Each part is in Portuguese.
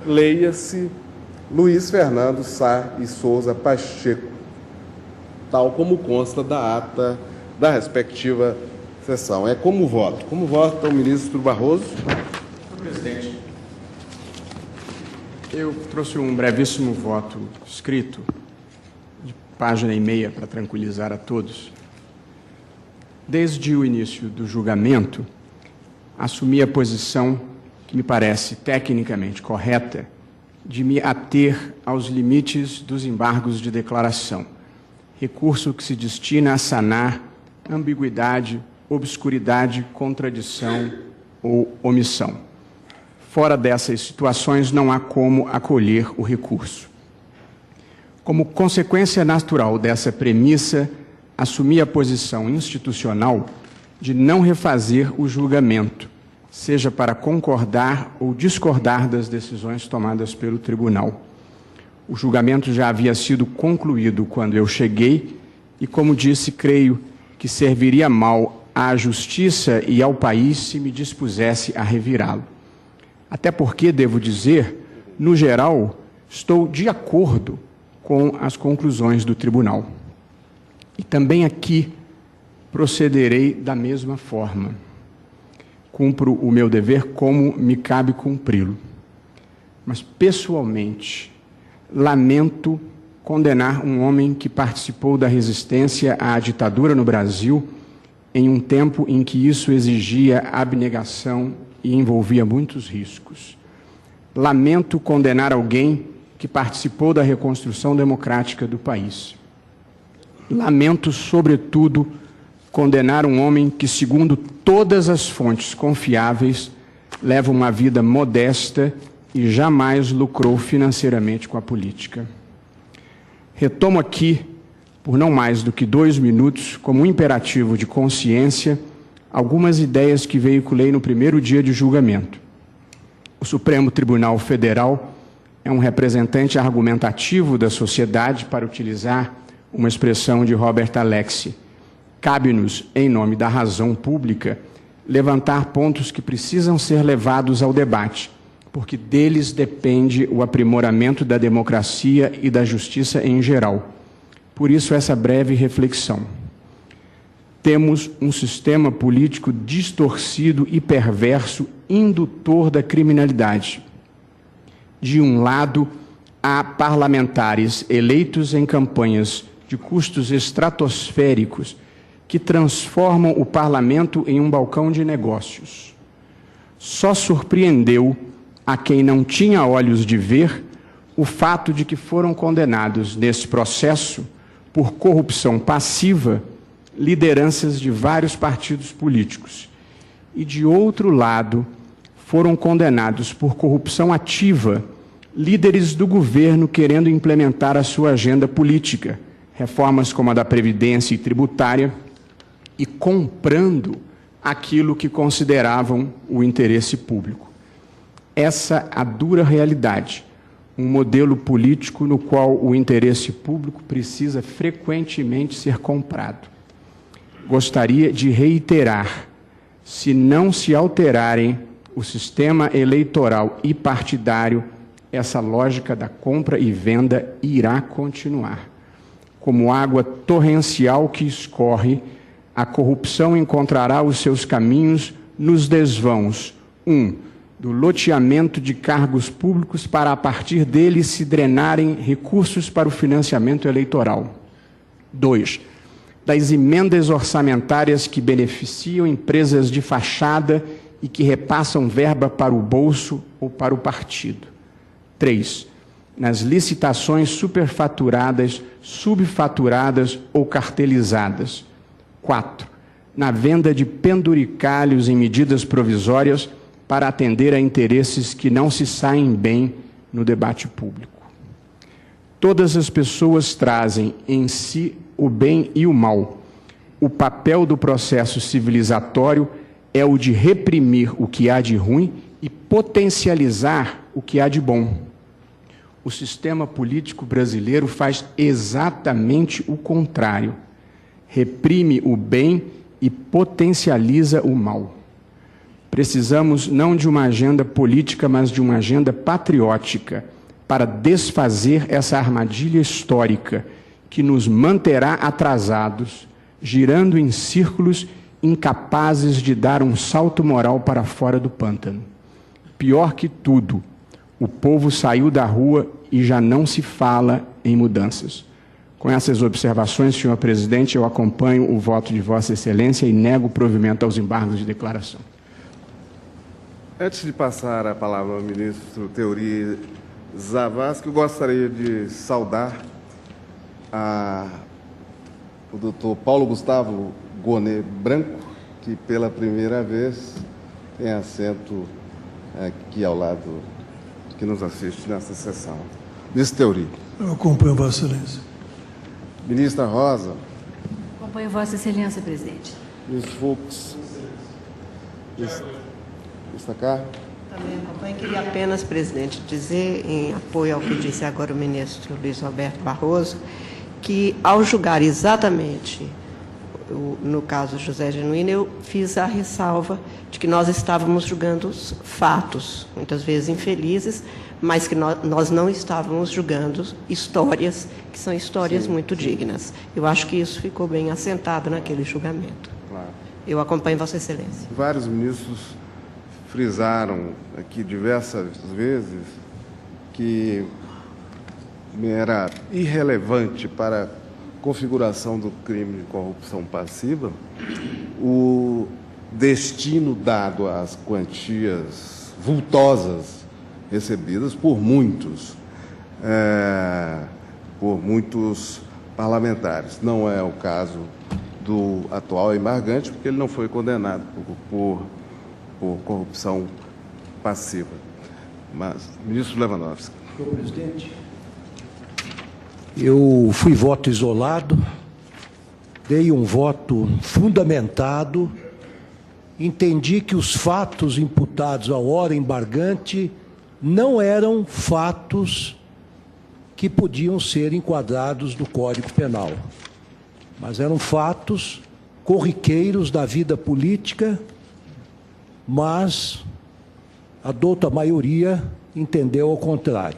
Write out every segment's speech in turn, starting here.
Leia-se Luiz Fernando Sá e Souza Pacheco, tal como consta da ata da respectiva sessão. É como voto. Como vota o ministro Barroso? Senhor presidente, eu trouxe um brevíssimo voto escrito, de página e meia, para tranquilizar a todos. Desde o início do julgamento, assumi a posição que me parece tecnicamente correta de me ater aos limites dos embargos de declaração, recurso que se destina a sanar ambiguidade, obscuridade, contradição ou omissão. Fora dessas situações, não há como acolher o recurso. Como consequência natural dessa premissa, assumi a posição institucional de não refazer o julgamento, seja para concordar ou discordar das decisões tomadas pelo tribunal. O julgamento já havia sido concluído quando eu cheguei e, como disse, creio que serviria mal à justiça e ao país se me dispusesse a revirá-lo. Até porque, devo dizer, no geral, estou de acordo com as conclusões do tribunal. E também aqui procederei da mesma forma. Cumpro o meu dever como me cabe cumpri-lo. Mas, pessoalmente, lamento condenar um homem que participou da resistência à ditadura no Brasil em um tempo em que isso exigia abnegação e envolvia muitos riscos. Lamento condenar alguém que participou da reconstrução democrática do país. Lamento, sobretudo, condenar um homem que, segundo todas as fontes confiáveis, leva uma vida modesta e jamais lucrou financeiramente com a política. Retomo aqui, por não mais do que 2 minutos, como um imperativo de consciência, algumas ideias que veiculei no primeiro dia de julgamento. O Supremo Tribunal Federal é um representante argumentativo da sociedade, para utilizar uma expressão de Robert Alexie. Cabe-nos, em nome da razão pública, levantar pontos que precisam ser levados ao debate, porque deles depende o aprimoramento da democracia e da justiça em geral. Por isso, essa breve reflexão. Temos um sistema político distorcido e perverso, indutor da criminalidade. De um lado, há parlamentares eleitos em campanhas de custos estratosféricos que transformam o parlamento em um balcão de negócios. Só surpreendeu a quem não tinha olhos de ver o fato de que foram condenados nesse processo por corrupção passiva lideranças de vários partidos políticos. E, de outro lado, foram condenados por corrupção ativa líderes do governo querendo implementar a sua agenda política, reformas como a da Previdência e tributária, e comprando aquilo que consideravam o interesse público. Essa é a dura realidade, um modelo político no qual o interesse público precisa frequentemente ser comprado. Gostaria de reiterar, se não se alterarem o sistema eleitoral e partidário, essa lógica da compra e venda irá continuar. Como água torrencial que escorre, a corrupção encontrará os seus caminhos nos desvãos. 1. Do loteamento de cargos públicos para, a partir deles, se drenarem recursos para o financiamento eleitoral. 2. Das emendas orçamentárias que beneficiam empresas de fachada e que repassam verba para o bolso ou para o partido. 3. Nas licitações superfaturadas, subfaturadas ou cartelizadas. 4. Na venda de penduricalhos em medidas provisórias para atender a interesses que não se saem bem no debate público. Todas as pessoas trazem em si o bem e o mal. O papel do processo civilizatório é o de reprimir o que há de ruim e potencializar o que há de bom. O sistema político brasileiro faz exatamente o contrário. Reprime o bem e potencializa o mal. Precisamos não de uma agenda política, mas de uma agenda patriótica para desfazer essa armadilha histórica que nos manterá atrasados, girando em círculos incapazes de dar um salto moral para fora do pântano. Pior que tudo, o povo saiu da rua e já não se fala em mudanças. Com essas observações, senhor presidente, eu acompanho o voto de Vossa Excelência e nego o provimento aos embargos de declaração. Antes de passar a palavra ao ministro Teori Zavascki, eu gostaria de saudar o doutor Paulo Gustavo Gonet Branco, que pela primeira vez tem assento aqui ao lado, que nos assiste nesta sessão. Ministro Teori. Eu acompanho Vossa Excelência. Ministra Rosa. Acompanho Vossa Excelência, presidente. Ministro Fux. Ministra Carla. Também acompanho. Queria apenas, presidente, dizer, em apoio ao que disse agora o ministro Luiz Roberto Barroso, que ao julgar exatamente, no caso José Genuíno, eu fiz a ressalva de que nós estávamos julgando os fatos, muitas vezes infelizes, mas que nós não estávamos julgando histórias, que são histórias muito dignas. Eu acho que isso ficou bem assentado naquele julgamento. Claro. Eu acompanho Vossa Excelência. Vários ministros frisaram aqui diversas vezes que era irrelevante para a configuração do crime de corrupção passiva o destino dado às quantias vultosas recebidas por muitos parlamentares. Não é o caso do atual embargante, porque ele não foi condenado por corrupção passiva. Mas, ministro Lewandowski. Senhor presidente, eu fui voto isolado, dei um voto fundamentado, entendi que os fatos imputados ao ora embargante não eram fatos que podiam ser enquadrados no Código Penal, mas eram fatos corriqueiros da vida política, mas a douta maioria entendeu ao contrário.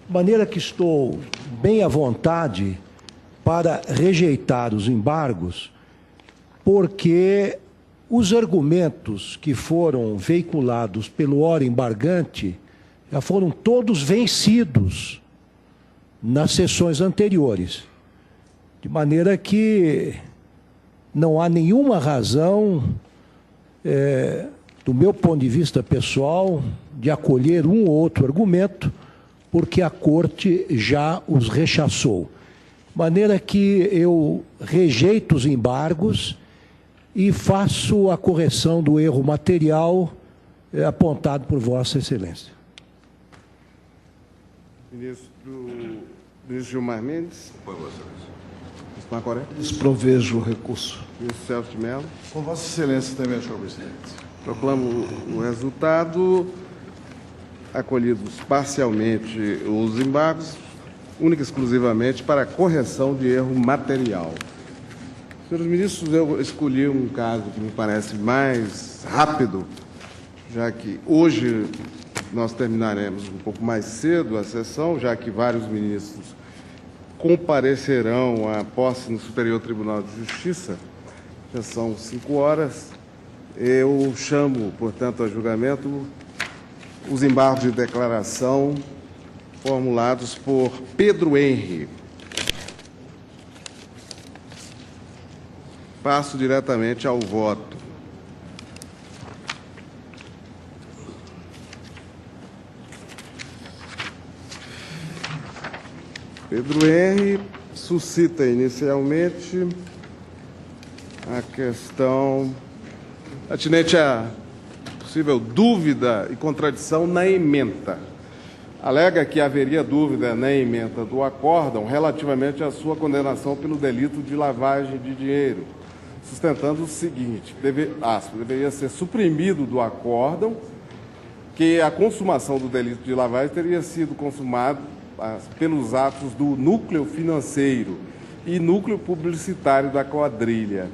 De maneira que estou bem à vontade para rejeitar os embargos, porque os argumentos que foram veiculados pelo ora embargante já foram todos vencidos nas sessões anteriores. De maneira que não há nenhuma razão, do meu ponto de vista pessoal, de acolher um ou outro argumento, porque a Corte já os rechaçou. De maneira que eu rejeito os embargos e faço a correção do erro material apontado por Vossa Excelência. Ministro Gilmar Mendes. Apoio, Vossa Excelência. Ministro Macoré. Desprovejo o recurso. Ministro Celso de Mello. Com Vossa Excelência também, senhor presidente. Proclamo o resultado. Acolhidos parcialmente os embargos, única e exclusivamente para correção de erro material. Senhores ministros, eu escolhi um caso que me parece mais rápido, já que hoje nós terminaremos um pouco mais cedo a sessão, já que vários ministros comparecerão à posse no Superior Tribunal de Justiça. Já são 5 horas. Eu chamo, portanto, a julgamento os embargos de declaração formulados por Pedro Henri. Passo diretamente ao voto. Pedro Henri suscita inicialmente a questão atinente à possível dúvida e contradição na ementa. Alega que haveria dúvida na ementa do acórdão relativamente à sua condenação pelo delito de lavagem de dinheiro, sustentando o seguinte, deveria ser suprimido do acórdão que a consumação do delito de lavagem teria sido consumado pelos atos do núcleo financeiro e núcleo publicitário da quadrilha.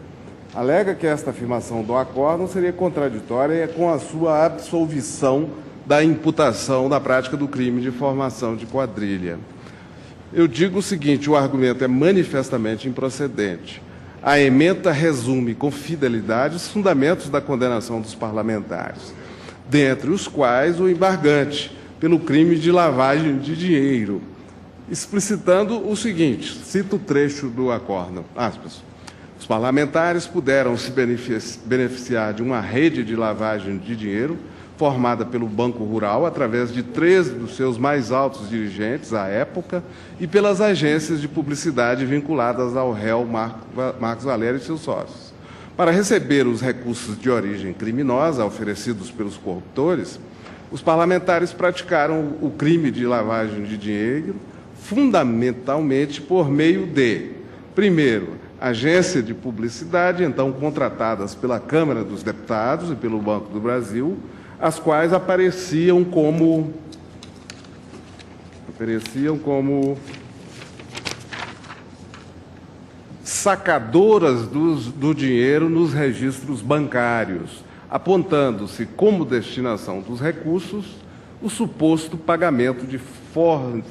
alega que esta afirmação do acórdão seria contraditória com a sua absolvição da imputação da prática do crime de formação de quadrilha. Eu digo o seguinte: o argumento é manifestamente improcedente. A ementa resume com fidelidade os fundamentos da condenação dos parlamentares, dentre os quais o embargante pelo crime de lavagem de dinheiro, explicitando o seguinte, cito o trecho do acórdão, aspas, os parlamentares puderam se beneficiar de uma rede de lavagem de dinheiro formada pelo Banco Rural através de 3 dos seus mais altos dirigentes à época e pelas agências de publicidade vinculadas ao réu Marcos Valério e seus sócios. Para receber os recursos de origem criminosa oferecidos pelos corruptores, os parlamentares praticaram o crime de lavagem de dinheiro fundamentalmente por meio de, primeiro, agência de publicidade, então contratadas pela Câmara dos Deputados e pelo Banco do Brasil, as quais apareciam como sacadoras do dinheiro nos registros bancários, apontando-se como destinação dos recursos o suposto pagamento de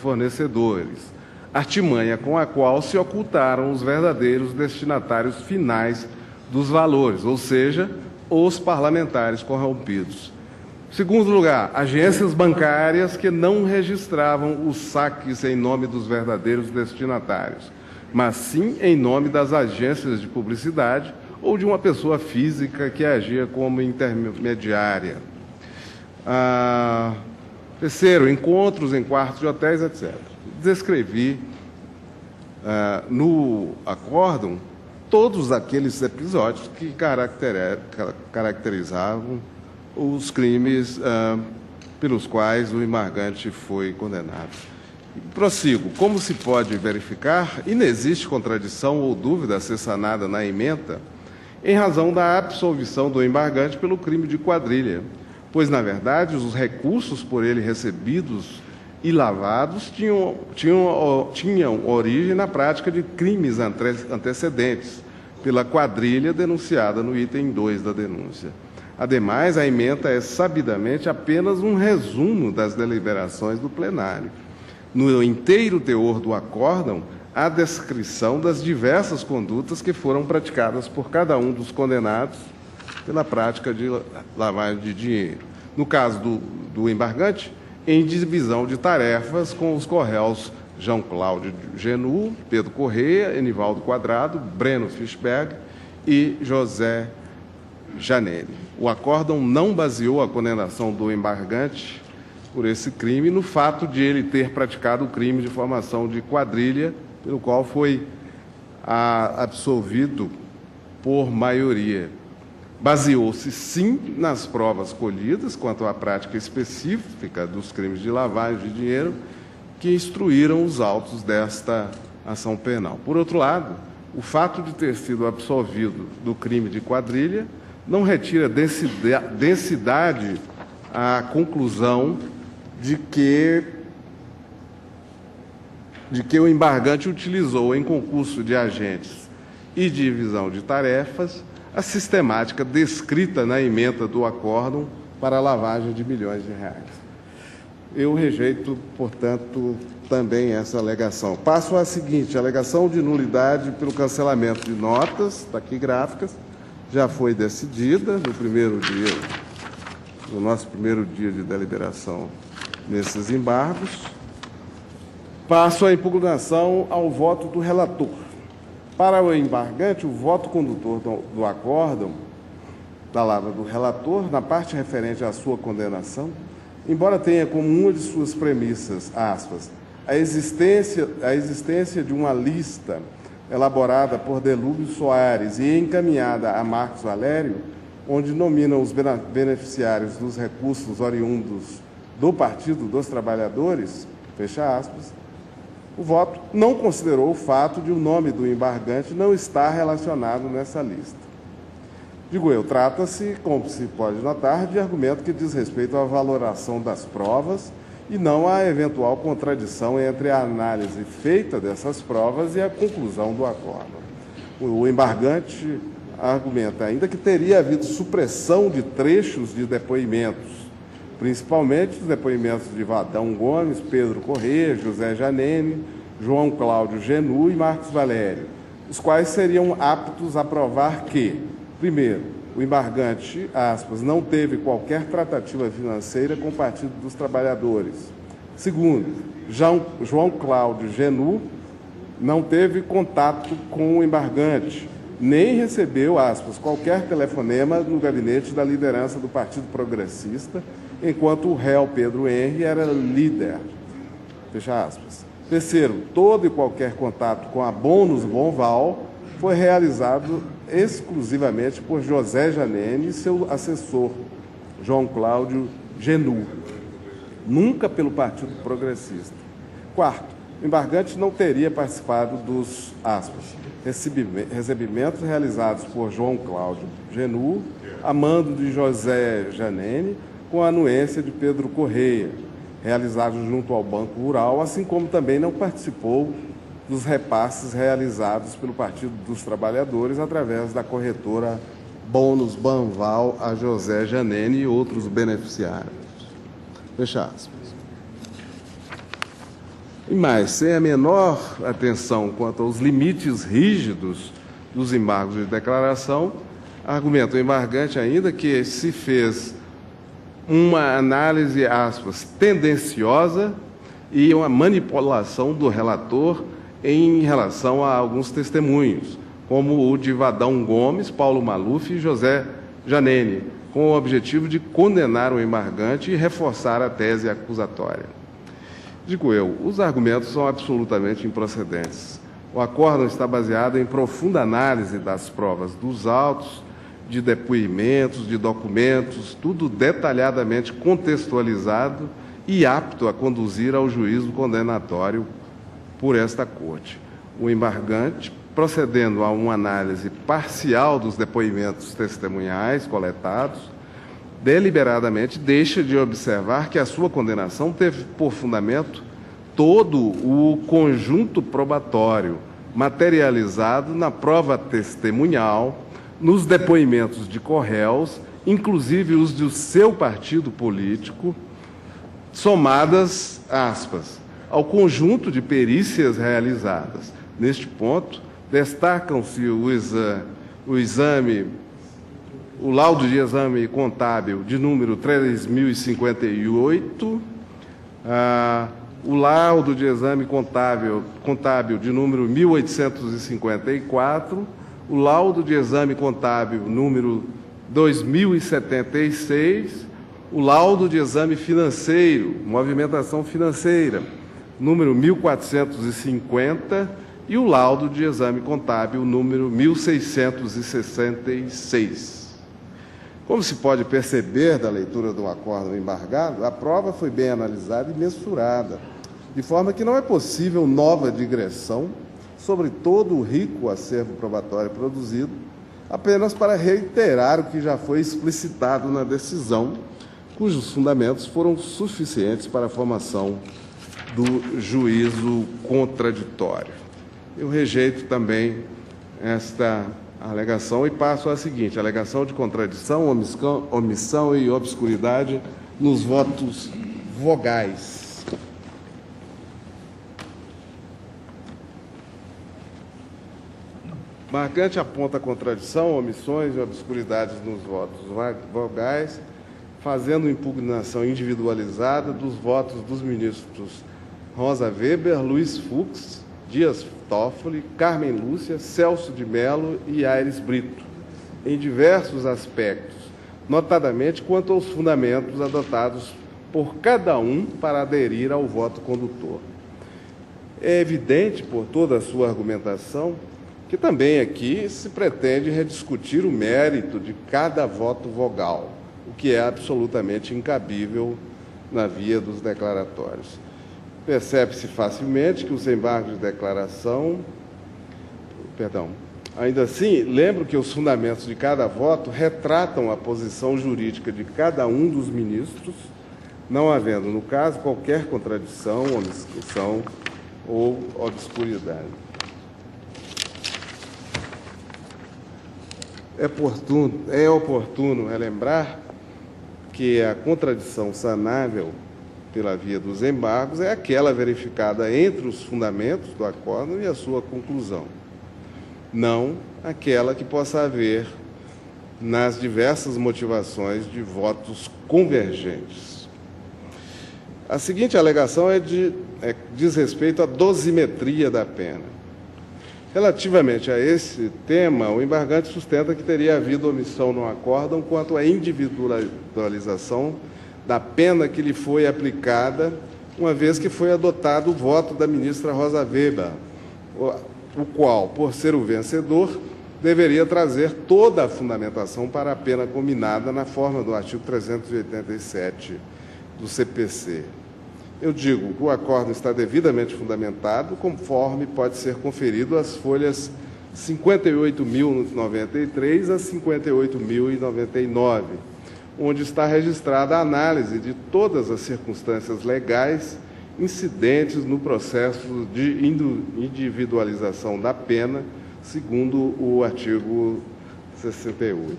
fornecedores, artimanha com a qual se ocultaram os verdadeiros destinatários finais dos valores, ou seja, os parlamentares corrompidos. Segundo lugar, agências bancárias que não registravam os saques em nome dos verdadeiros destinatários, mas sim em nome das agências de publicidade ou de uma pessoa física que agia como intermediária. Terceiro, encontros em quartos de hotéis, etc. Descrevi no acórdão todos aqueles episódios que caracterizavam os crimes pelos quais o embargante foi condenado. Prossigo. Como se pode verificar, inexiste contradição ou dúvida a ser sanada na ementa em razão da absolvição do embargante pelo crime de quadrilha, pois, na verdade, os recursos por ele recebidos e lavados tinham origem na prática de crimes antecedentes pela quadrilha denunciada no item 2 da denúncia. Ademais, a ementa é sabidamente apenas um resumo das deliberações do plenário. No inteiro teor do acórdão, há descrição das diversas condutas que foram praticadas por cada um dos condenados pela prática de lavagem de dinheiro. No caso do embargante, em divisão de tarefas com os corréus João Cláudio Genu, Pedro Corrêa, Enivaldo Quadrado, Breno Fischberg e José Janelli. O acórdão não baseou a condenação do embargante por esse crime no fato de ele ter praticado o crime de formação de quadrilha, pelo qual foi absolvido por maioria. Baseou-se, sim, nas provas colhidas quanto à prática específica dos crimes de lavagem de dinheiro que instruíram os autos desta ação penal. Por outro lado, o fato de ter sido absolvido do crime de quadrilha não retira densidade à conclusão de que o embargante utilizou em concurso de agentes e divisão de tarefas a sistemática descrita na ementa do acórdão para a lavagem de milhões de reais. Eu rejeito, portanto, também essa alegação. Passo à seguinte: alegação de nulidade pelo cancelamento de notas taquigráficas já foi decidida no nosso primeiro dia de deliberação nesses embargos. Passo à impugnação ao voto do relator. Para o embargante, o voto condutor do acórdão, palavra do relator, na parte referente à sua condenação, embora tenha como uma de suas premissas, aspas, a existência de uma lista elaborada por Delúbio Soares e encaminhada a Marcos Valério, onde nominam os beneficiários dos recursos oriundos do Partido dos Trabalhadores, fecha aspas, o voto não considerou o fato de o nome do embargante não estar relacionado nessa lista. Digo eu, trata-se, como se pode notar, de argumento que diz respeito à valoração das provas e não à eventual contradição entre a análise feita dessas provas e a conclusão do acórdão. O embargante argumenta ainda que teria havido supressão de trechos de depoimentos, principalmente os depoimentos de Vadão Gomes, Pedro Corrêa, José Janene, João Cláudio Genu e Marcos Valério, os quais seriam aptos a provar que, primeiro, o embargante, aspas, não teve qualquer tratativa financeira com o Partido dos Trabalhadores. Segundo, João Cláudio Genu não teve contato com o embargante, nem recebeu, aspas, qualquer telefonema no gabinete da liderança do Partido Progressista, enquanto o réu Pedro Henry era líder. Fecha aspas. Terceiro, todo e qualquer contato com a Bônus Bonval foi realizado exclusivamente por José Janene e seu assessor, João Cláudio Genu, nunca pelo Partido Progressista. Quarto, o embargante não teria participado dos, aspas, recebimentos realizados por João Cláudio Genu, a mando de José Janene, com a anuência de Pedro Corrêa, realizados junto ao Banco Rural, assim como também não participou dos repasses realizados pelo Partido dos Trabalhadores através da corretora Bônus Banval a José Janene e outros beneficiários. Fecha aspas. E mais, sem a menor atenção quanto aos limites rígidos dos embargos de declaração, argumenta o embargante ainda que se fez uma análise, aspas, tendenciosa e uma manipulação do relator em relação a alguns testemunhos, como o de Vadão Gomes, Paulo Maluf e José Janene, com o objetivo de condenar o embargante e reforçar a tese acusatória. Digo eu, os argumentos são absolutamente improcedentes. O acórdão está baseado em profunda análise das provas dos autos, de depoimentos, de documentos, tudo detalhadamente contextualizado e apto a conduzir ao juízo condenatório por esta Corte. O embargante, procedendo a uma análise parcial dos depoimentos testemunhais coletados, deliberadamente deixa de observar que a sua condenação teve por fundamento todo o conjunto probatório materializado na prova testemunhal, nos depoimentos de corréus, inclusive os do seu partido político, somadas, aspas, ao conjunto de perícias realizadas. Neste ponto, destacam-se o laudo de exame contábil de número 3058, o laudo de exame contábil de número 1854, o laudo de exame contábil número 2076, o laudo de exame financeiro, movimentação financeira, número 1450, e o laudo de exame contábil número 1666. Como se pode perceber da leitura do acórdão embargado, a prova foi bem analisada e mensurada, de forma que não é possível nova digressão sobre todo o rico acervo probatório produzido, apenas para reiterar o que já foi explicitado na decisão, cujos fundamentos foram suficientes para a formação do juízo contraditório. Eu rejeito também esta alegação e passo à seguinte: alegação de contradição, omissão e obscuridade nos votos vogais. Marcante aponta contradição, omissões e obscuridades nos votos vogais, fazendo impugnação individualizada dos votos dos ministros Rosa Weber, Luiz Fux, Dias Toffoli, Carmen Lúcia, Celso de Mello e Aires Brito, em diversos aspectos, notadamente quanto aos fundamentos adotados por cada um para aderir ao voto condutor. É evidente, por toda a sua argumentação, que também aqui se pretende rediscutir o mérito de cada voto vogal, o que é absolutamente incabível na via dos declaratórios. Percebe-se facilmente que os embargos de declaração... Ainda assim, lembro que os fundamentos de cada voto retratam a posição jurídica de cada um dos ministros, não havendo, no caso, qualquer contradição, omissão ou obscuridade. é oportuno relembrar que a contradição sanável pela via dos embargos é aquela verificada entre os fundamentos do acórdão e a sua conclusão, não aquela que possa haver nas diversas motivações de votos convergentes. A seguinte alegação diz respeito à dosimetria da pena. Relativamente a esse tema, o embargante sustenta que teria havido omissão no acórdão quanto à individualização da pena que lhe foi aplicada, uma vez que foi adotado o voto da ministra Rosa Weber, o qual, por ser o vencedor, deveria trazer toda a fundamentação para a pena combinada na forma do artigo 387 do CPC. Eu digo que o acórdão está devidamente fundamentado, conforme pode ser conferido às folhas 58.093 a 58.099, onde está registrada a análise de todas as circunstâncias legais incidentes no processo de individualização da pena, segundo o artigo 68.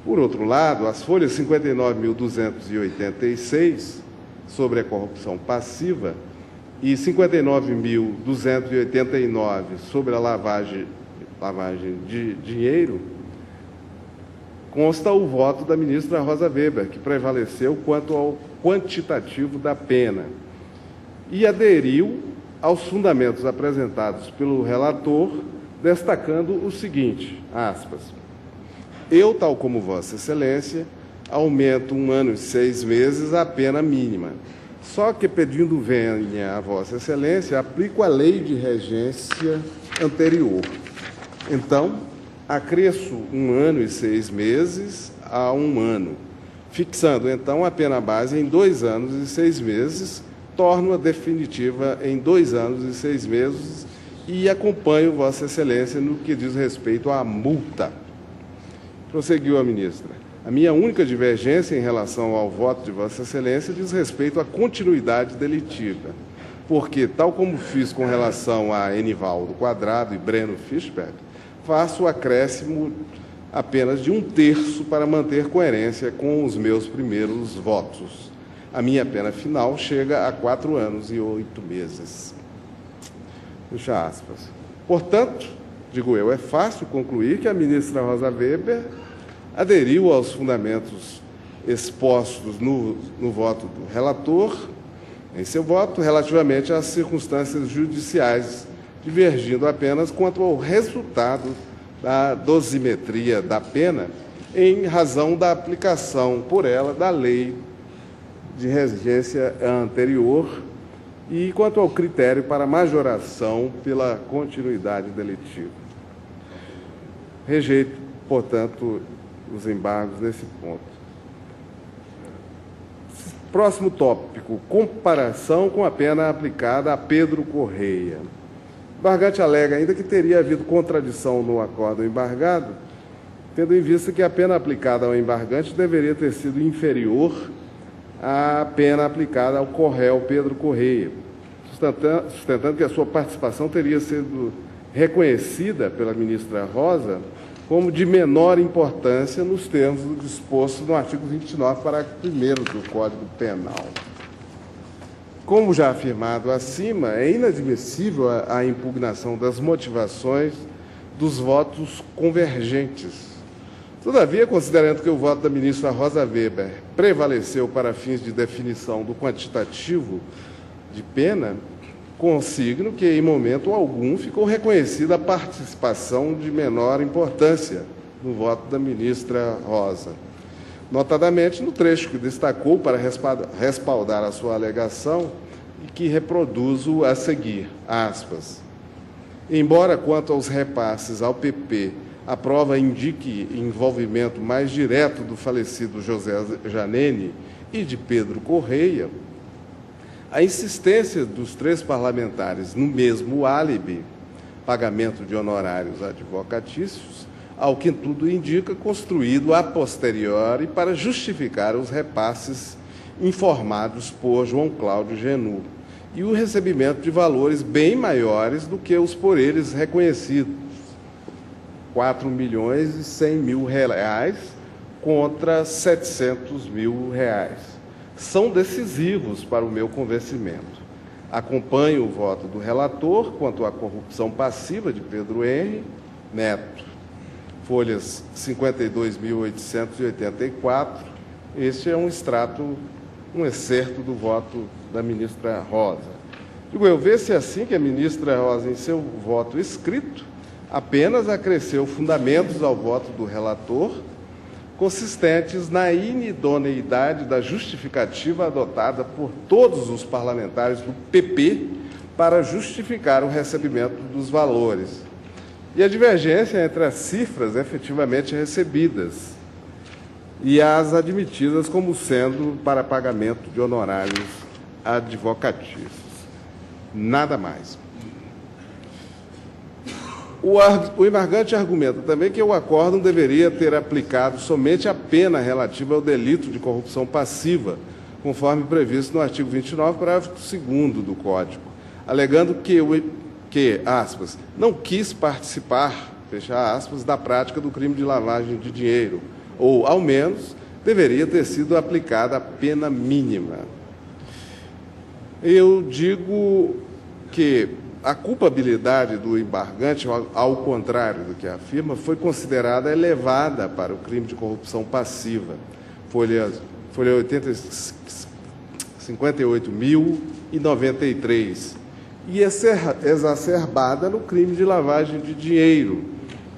Por outro lado, as folhas 59.286, sobre a corrupção passiva, e 59.289, sobre a lavagem de dinheiro, consta o voto da ministra Rosa Weber, que prevaleceu quanto ao quantitativo da pena e aderiu aos fundamentos apresentados pelo relator, destacando o seguinte, aspas, eu, tal como Vossa Excelência, aumento 1 ano e 6 meses a pena mínima. Só que, pedindo venha a Vossa Excelência, aplico a lei de regência anterior. Então, acresço 1 ano e 6 meses a 1 ano, fixando, então, a pena base em 2 anos e 6 meses, torno-a definitiva em 2 anos e 6 meses e acompanho Vossa Excelência no que diz respeito à multa. Prosseguiu a ministra. A minha única divergência em relação ao voto de Vossa Excelência diz respeito à continuidade delitiva, porque, tal como fiz com relação a Enivaldo Quadrado e Breno Fischberg, faço o acréscimo apenas de 1/3 para manter coerência com os meus primeiros votos. A minha pena final chega a 4 anos e 8 meses. Fecha aspas. Portanto, digo eu, é fácil concluir que a ministra Rosa Weber aderiu aos fundamentos expostos no voto do relator, em seu voto, relativamente às circunstâncias judiciais, divergindo apenas quanto ao resultado da dosimetria da pena, em razão da aplicação por ela da lei de regência anterior e quanto ao critério para majoração pela continuidade delitiva. Rejeito, portanto, os embargos nesse ponto. Próximo tópico, comparação com a pena aplicada a Pedro Correia. O embargante alega ainda que teria havido contradição no acórdão embargado, tendo em vista que a pena aplicada ao embargante deveria ter sido inferior à pena aplicada ao corréu Pedro Correia, sustentando que a sua participação teria sido reconhecida pela ministra Rosa como de menor importância nos termos do disposto no artigo 29, parágrafo 1º do Código Penal. Como já afirmado acima, é inadmissível a impugnação das motivações dos votos convergentes. Todavia, considerando que o voto da ministra Rosa Weber prevaleceu para fins de definição do quantitativo de pena, consigno que, em momento algum, ficou reconhecida a participação de menor importância no voto da ministra Rosa. Notadamente, no trecho que destacou para respaldar a sua alegação e que reproduzo a seguir, aspas. Embora, quanto aos repasses ao PP, a prova indique envolvimento mais direto do falecido José Janene e de Pedro Correia, a insistência dos 3 parlamentares no mesmo álibi, pagamento de honorários advocatícios, ao que tudo indica, construído a posteriori para justificar os repasses informados por João Cláudio Genu e o recebimento de valores bem maiores do que os por eles reconhecidos, R$4.100.000 contra R$700.000. São decisivos para o meu convencimento. Acompanho o voto do relator quanto à corrupção passiva de Pedro Henri Neto, folhas 52.884. Este é um extrato, um excerto do voto da ministra Rosa. Digo eu, vê-se assim que a ministra Rosa, em seu voto escrito, apenas acresceu fundamentos ao voto do relator, consistentes na inidoneidade da justificativa adotada por todos os parlamentares do PP para justificar o recebimento dos valores, e a divergência entre as cifras efetivamente recebidas e as admitidas como sendo para pagamento de honorários advocatícios. Nada mais. O embargante argumenta também que o acórdão deveria ter aplicado somente a pena relativa ao delito de corrupção passiva, conforme previsto no artigo 29, parágrafo 2º do Código, alegando que, aspas, não quis participar, fecha aspas, da prática do crime de lavagem de dinheiro, ou, ao menos, deveria ter sido aplicada a pena mínima. Eu digo que a culpabilidade do embargante, ao contrário do que afirma, foi considerada elevada para o crime de corrupção passiva, folha 58.093, e exacerbada no crime de lavagem de dinheiro,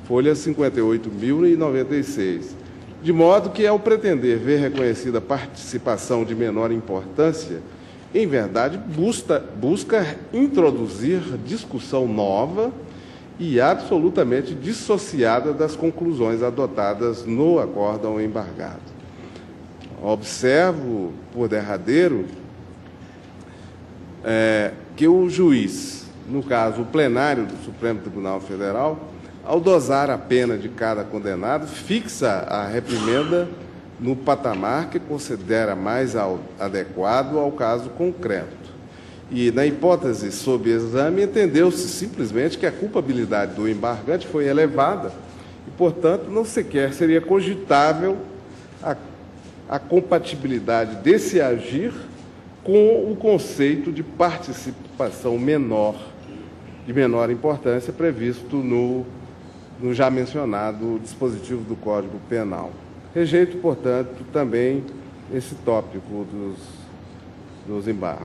folha 58.096. De modo que, ao pretender ver reconhecida participação de menor importância, em verdade, busca introduzir discussão nova e absolutamente dissociada das conclusões adotadas no acórdão embargado. Observo, por derradeiro, que o juiz, no caso o plenário do Supremo Tribunal Federal, ao dosar a pena de cada condenado, fixa a reprimenda no patamar que considera mais adequado ao caso concreto. E, na hipótese sob exame, entendeu-se simplesmente que a culpabilidade do embargante foi elevada e, portanto, não sequer seria cogitável a compatibilidade desse agir com o conceito de participação de menor importância previsto no já mencionado dispositivo do Código Penal. Rejeito, portanto, também esse tópico dos embargos.